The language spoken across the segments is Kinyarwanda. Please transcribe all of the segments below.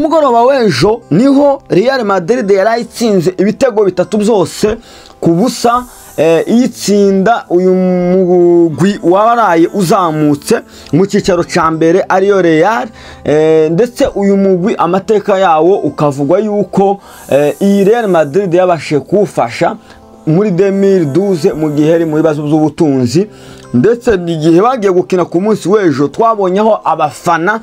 mugoroba w'ejo niho Real Madrid yarayitsinze ibitego 3 byose ku busa iyitsinda uyu mugwi waraye uzamutse mu cyicaro ca mbere ariyo Real, ndetse uyu mugwi amateka yawo ukavugwa yuko iyi Real Madrid yabashe kufasha muri 2012 mu gihe ari mu bibazo by'ubutunzi, ndetse igihe bagiye gukina ku munsi w'ejo twabonyeho abafana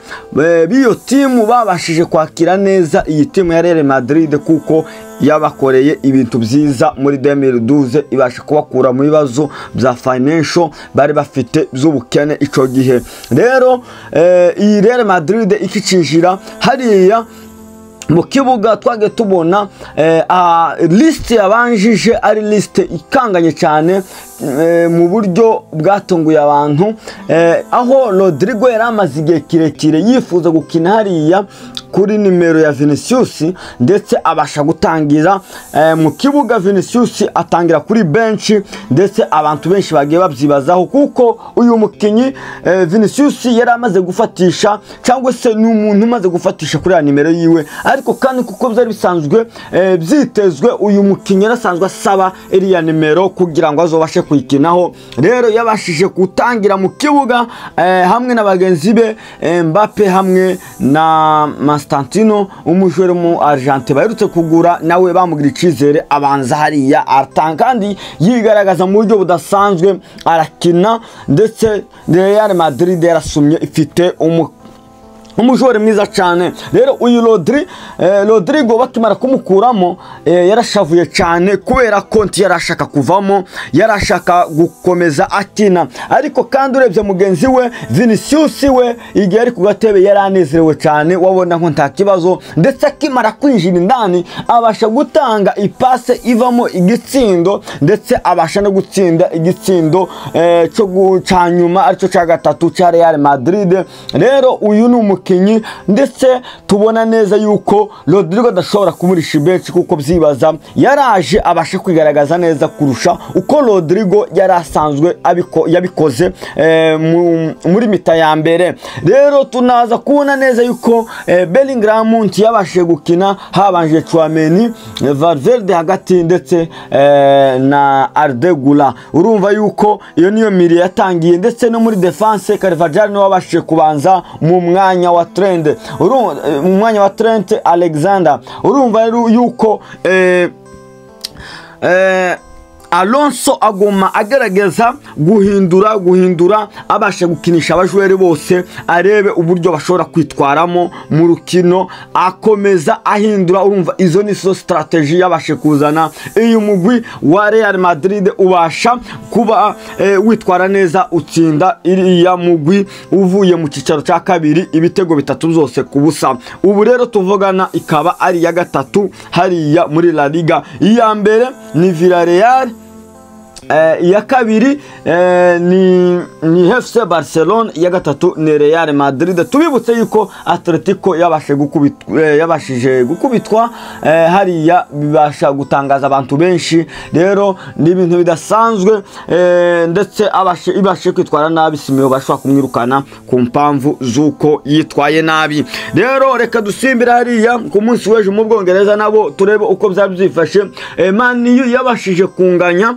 b'iyo timu babashije kwakira neza iyi timu ya Real Madrid kuko yabakoreye ibintu byiza muri 2012 ibasha kubakura mu bibazo bya financial bari bafite z'ubukene ico gihe. Rero iyi Real Madrid ikicinjira hariya mu kibuga twage tubona liste yabanjije ari liste ikanganye cyane mu buryo bwatunguye abantu, aho Rodrigo yaramaze igihe kirekire yifuza gukina hariya kuri nimero ya Vinicius, ndetse abasha gutangira mu kibuga. Vinicius atangira kuri bench, ndetse abantu benshi bagiye babyibazaho kuko uyu mukinyi Vinicius yaramaze gufatisha cyangwa se n'umuntu umaze gufatisha kuri ya nimero yiwe, ariko kandi kuko byari bisanzwe byitezwe uyu mukinyi yarasanzwe asaba iriya nimero kugira ngo azobashe kuyikinaho. Rero yabashije gutangira mu kibuga hamwe na bagenzi be Mbappe hamwe na Constantino umujwere mu Argentine baherutse kugura, nawe bamugira icizere abanza hariya aratanga kandi yigaragaza mu buryo budasanzwe arakina, ndetse Real Madrid yarasumye ifite umujwere mwiza cyane. Rero uyu Rodrigo bakimara kumukuramo yarashavuye cyane kubera konti yarashaka kuvamo, yarashaka gukomeza akina, ariko kandi urebye mugenzi we Vinicius we igihe ari ku gatebe yaranezerewe cyane, wabona nko nta kibazo, ndetse akimara kwinjira indani abasha gutanga ipase ivamo igitsindo, ndetse abasha no gutsinda igitsindo cyo gucanyuma aricyo cya gatatu cya Real Madrid. Rero uyu ni ndetse tubona neza yuko Rodrigo adashobora kumurisha benshi kuko byibaza yaraje abashe kwigaragaza neza kurusha uko Rodrigo yarasanzwe yabikoze muri mita ya mbere. Rero tunaza kubona neza yuko Bellingham yabashije gukina habanje Tchouameni, Valverde hagati, ndetse na Arda Güler. Urumva yuko iyo niyo miri yatangiye, ndetse no muri defense Carvajal no wabashije kubanza mu mwanya wa Trent, umwanya wa Trent Alexander. Urumva yuko Alonso agoma agerageza guhindura abasha gukinisha abajwere bose, arebe uburyo bashobora kwitwaramo mu rukino, akomeza ahindura. Urumva izo ni so strategy yabashe kuzana iyo mugwi wa Real Madrid ubasha kuba witwara neza utsinda iriya mugwi uvuye mu cicaro cya kabiri ibitego 3 byose ku busa. Ubu rero tuvugana ikaba ari ya gatatu hariya muri La Liga. Iya mbere ni Villarreal, iya kabiri ni FC Barcelona, iya gatatu ni Real Madrid. Tubibutse yuko Atletico yabashije gukubitwa hariya bibasha gutangaza abantu benshi. Rero ni ibintu bidasanzwe, ndetse ibashe kwitwara nabi Simeone bashobora kumwirukana ku mpamvu zuko yitwaye nabi. Rero reka dusimbira hariya ku munsi w'ejo mu Bwongereza nabo turebe uko byifashe. Man U yabashije kunganya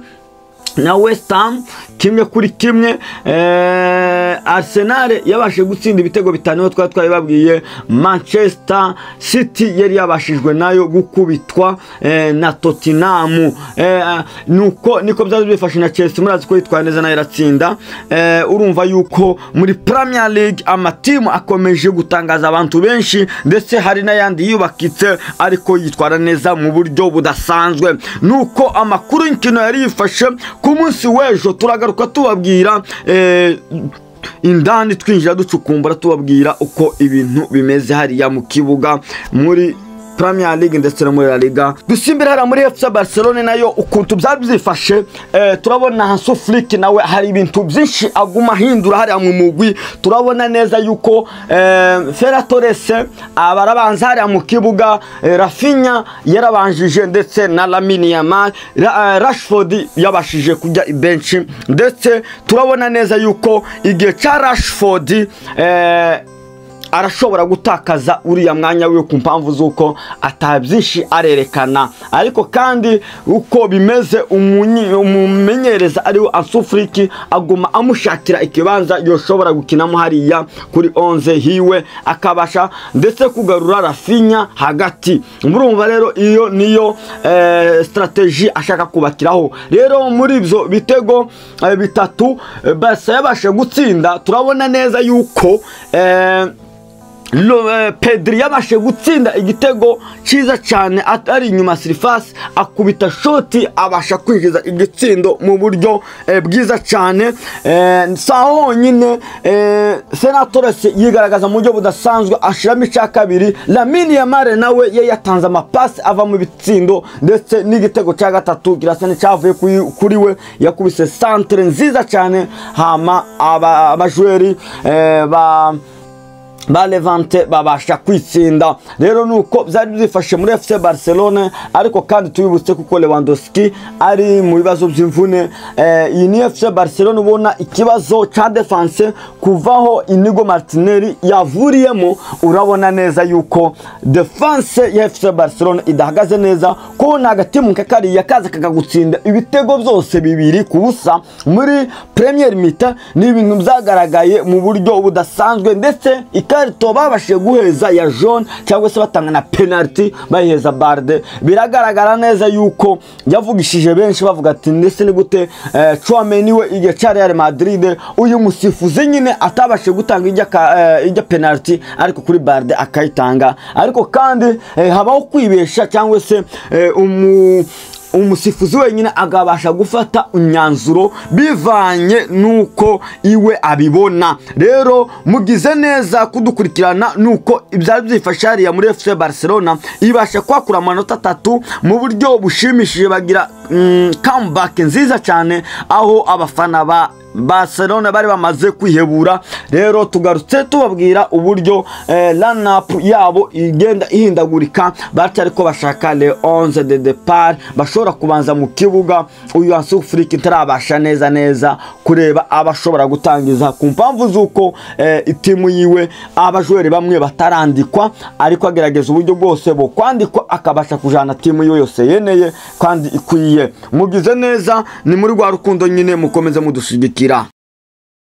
na West Ham 1-1. Arsenal yabashije gutsinda ibitego 5 twari babwiye. Manchester City yari yabashijwe nayo gukubitwa na Tottenham. Niko byaje bifashe na Chelsea, murazi ko yitwaye neza nayo iratsinda. Urumva yuko muri Premier League amatimu akomeje gutangaza abantu benshi, ndetse hari n'ayandi yubakitse ariko yitwara neza mu buryo budasanzwe. Nuko amakuru y'inkino yari yifashe ku munsi w'ejo turagaruka tubabwira indani twinjira ducukumbura tubabwira uko ibintu bimeze hariya mu kibuga muri Premier League ndetse no muri La Liga. Dusimbira hara muri FC Barcelona nayo ukuntu byifashe, turabona Hansi Flick nawe hari ibintu byinshi aguma hindura hari mu mugwi. Turabona neza yuko Ferran Torres abarabanza hari mu kibuga, Rafinha yarabanjije, ndetse na Lamine Yamal, Rashford yabashije kujya bench, ndetse turabona neza yuko igihe cha Rashford arashobora gutakaza uriya mwanya wiwe ku mpamvu z'uko atabyinshi arerekana. Ariko kandi uko bimeze umumenyereza ariwe Ansu Flick aguma amushakira ikibanza yoshobora gukinamo hariya kuri 11 hiwe, akabasha ndetse kugarura Rafinha hagati. Murumva rero iyo niyo strategy ashaka kubakiraho. Rero muri ibyo bitego bitatu Barca yabasha gutsinda, turabona neza yuko Pedri yabashe gutsinda igitego cyiza cyane atari inyuma surface, akubita shoti abasha kwinjiza igitsindo mu buryo bwiza cyane. Saho nyine Senatores yigaragaza mu buryo budasanzwe, ashiramo icya kabiri. Lamine Yamal nawe yatanze amapasi ava mu bitsindo, ndetse n'igitego cya gatatu kirasa n'icyavuye kuri we, yakubise centre nziza cyane. Hama abajweri ba Levante babasha kwitsinda. Rero nuko byari byifashe muri FC Barcelona, ariko kandi tubibutse kuko Lewandowski ari mu bibazo by'imvune. Iyi ni FC Barcelona ubona ikibazo cya defense kuvaho Inigo Martinelli yavuriyemo, urabona neza yuko defense ya FC Barcelona idahagaze neza, ko nagatimu kakariya kaza kagagutsinda ibitego byose 2-0 muri Premier Mita. Ni ibintu byagaragaye mu buryo budasanzwe, ndetse ikarito babashije guheza ya jaune cyangwa se batanga na penalty bayiheza Balde. Biragaragara neza yuko yavugishije benshi bavuga ati ndetse ni gute Tchouaméni we igihe cya Real Madrid uyu musifuzi nyine atabashije gutanga ijya penalty, ariko kuri Balde akayitanga. Ariko kandi habaho kwibesha cyangwa se umusifuzi wenyine agabasha gufata imyanzuro bivanye nuko iwe abibona. Rero mugize neza kudukurikirana nuko ibyari byifashe hariya muri FC Barcelona, ibasha kwakura amanota 3 mu buryo bushimishije, bagira comeback nziza cyane aho abafana ba Barcelona bari bamaze kwihebura. Rero tugarutse tubabwira uburyo line-up yabo igenda ihindagurika, batari ko bashaka le 11 de départ bashobora kubanza mu kibuga. Uyu Ansu Flick ntarabasha neza kureba abashobora gutangiza ku mpamvu z'uko itimu yiwe abajwere bamwe batarandikwa, ariko agerageza uburyo bwose bo kwandikwa akabasha kujana timu yose yeneye kandi ikwiye. Mugize neza, ni muri rwa rukundo nyine mukomeze mudushigikira.